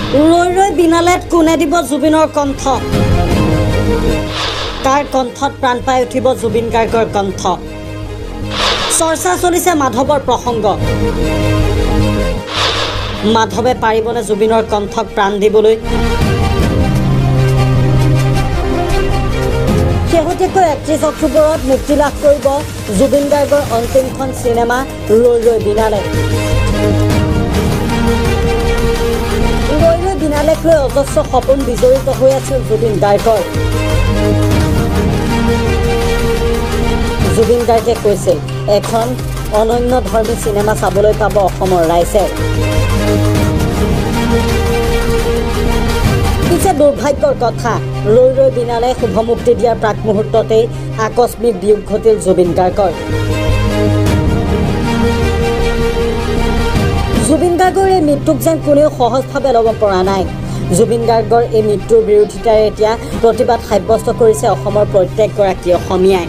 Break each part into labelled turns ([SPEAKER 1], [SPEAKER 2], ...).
[SPEAKER 1] ৰৈ ৰৈ বিনালেত কোনে দিব জুবিনৰ কণ্ঠ কাৰ কণ্ঠত প্ৰাণ পাই উঠিব জুবিন গাৰ্গৰ কণ্ঠ চৰ্চা চলিছে মাধৱৰ প্ৰসংগ মাধৱে পাৰিবনে জুবিনৰ কণ্ঠক প্ৰাণ দিবলৈ শেহতীয়াকৈ 31 অক্টোবৰত মুক্তি লাভ কৰিব জুবিন গাৰ্গৰ অন্তিমখন চিনেমা ৰৈ ৰৈ বিনালে বিনালেক লৈ অজস্ৰ সপোন বিজড়িত হৈ আছিল জুবিন গাৰ্গৰ জুবিন গাৰ্গে কৈছিল এখন অনন্য ধৰ্মী চিনেমা চাবলৈ পাব অসমৰ ৰাইজে পিছে দুৰ্ভাগ্যৰ কথা ৰৈ ৰৈ বিনালে শুভমুক্তি দিয়াৰ প্ৰাক মুহূৰ্ততেই আকস্মিক বিয়োগ ঘটিল জুবিন গাৰ্গৰ জুবিন গাৰ্গৰ এই মৃত্যুক যেন কোনেও সহজভাৱে ল'ব পৰা নাই জুবিন গাৰ্গৰ এই মৃত্যুৰ বিৰোধিতাৰে এতিয়া প্ৰতিবাদ সাব্যস্ত কৰিছে অসমৰ প্ৰত্যেকগৰাকী অসমীয়াই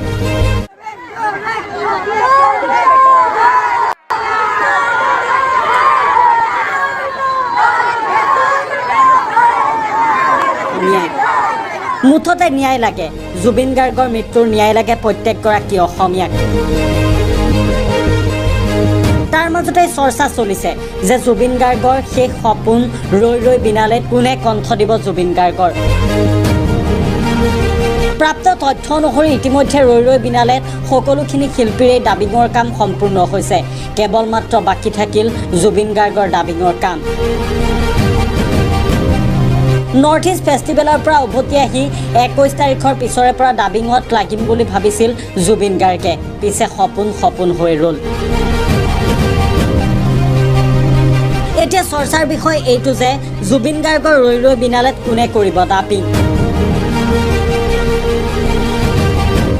[SPEAKER 1] মুঠতে ন্যায় লাগে জুবিন গাৰ্গৰ মৃত্যুৰ ন্যায় লাগে প্ৰত্যেকগৰাকী অসমীয়াক তাৰ মাজতে চৰ্চা চলিছে যে জুবিন গাৰ্গৰ শেষ সপোন ৰৈ ৰৈ বিনালেত কোনে কণ্ঠ দিব জুবিন গাৰ্গৰ প্ৰাপ্ত তথ্য অনুসৰি ইতিমধ্যে ৰৈ ৰৈ বিনালেত সকলোখিনি শিল্পীৰে ডাবিঙৰ কাম সম্পূৰ্ণ হৈছে কেৱল মাত্ৰ বাকী থাকিল জুবিন গাৰ্গৰ ডাবিঙৰ কাম নৰ্থ ইষ্ট ফেষ্টিভেলৰ পৰা উভতি আহি 21 তাৰিখৰ পিছৰে পৰা ডাবিঙত লাগিম বুলি ভাবিছিল জুবিন গাৰ্গে পিছে সপোন হৈ ৰ'ল এতিয়া চৰ্চাৰ বিষয় এইটো যে জুবিন গাৰ্গৰ ৰৈ ৰৈ বিনালেত কোনে কৰিব ডাবিং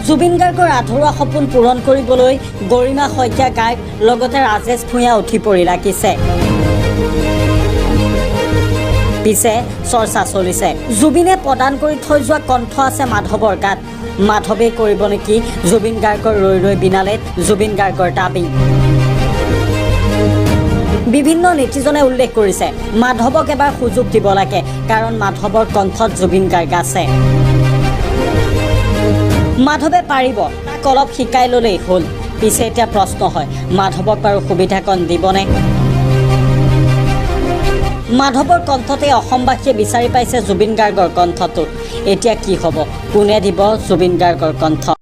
[SPEAKER 1] জুবিন গাৰ্গৰ আধৰুৱা সপোন পূৰণ কৰিবলৈ গৰিমা শইকীয়া গায়ক লগতে ৰাজেশ ভূঞা উঠি পৰি লাগিছে পিছে চৰ্চা চলিছে জুবিনে প্ৰদান কৰি থৈ যোৱা কণ্ঠ আছে মাধৱৰ গাত মাধৱে কৰিব নেকি জুবিন গাৰ্গৰ ৰৈ ৰৈ বিনালেত জুবিন গাৰ্গৰ ডাবিং বিভিন্ন নেতিজনে উল্লেখ কৰিছে মাধৱক এবাৰ সুযোগ দিব লাগে কাৰণ মাধৱৰ কণ্ঠত জুবিন গাৰ্গ আছে মাধৱে পাৰিব তাক অলপ শিকাই ল'লেই হ'ল পিছে এতিয়া প্ৰশ্ন হয় মাধৱক বাৰু সুবিধাকণ দিবনে মাধৱৰ কণ্ঠতে অসমবাসীয়ে বিচাৰি পাইছে জুবিন গাৰ্গৰ কণ্ঠটো এতিয়া কি হ'ব কোনে দিব জুবিন গাৰ্গৰ কণ্ঠ